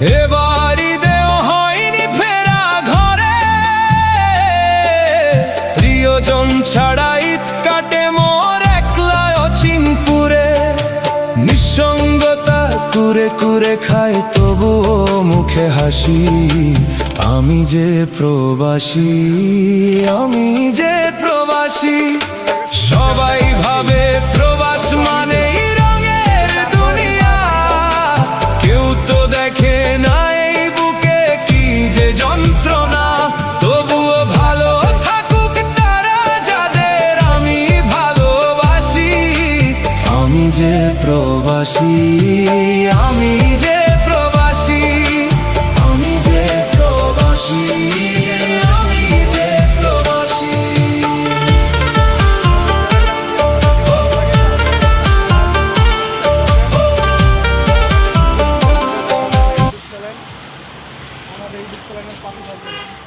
এবারই দেও হয়নি ফেরা ঘরে, প্রিয়জন ছাড়া ঈদ কাটে মোর একলা অচিনপুরে। নিঃসঙ্গতা কুরে কুরে খায় তবুও মুখে হাসি, আমি যে প্রবাসী, আমি যে প্রবাসী। সবাই ভাবে প্রবাস মানেই রঙের দুনিয়া, কেউ তো দেখে না এই বুকে কি যে যন্ত্রণা। তবুও ভালো থাকুক তারা যাদের আমি ভালোবাসি, আমি যে প্রবাসী, আমি যে প্রবাসী, আমি যে প্রবাসী, আমি যে প্রবাসী। আমাদের ইউটিউব চ্যানেলের পাশে থাকবেন।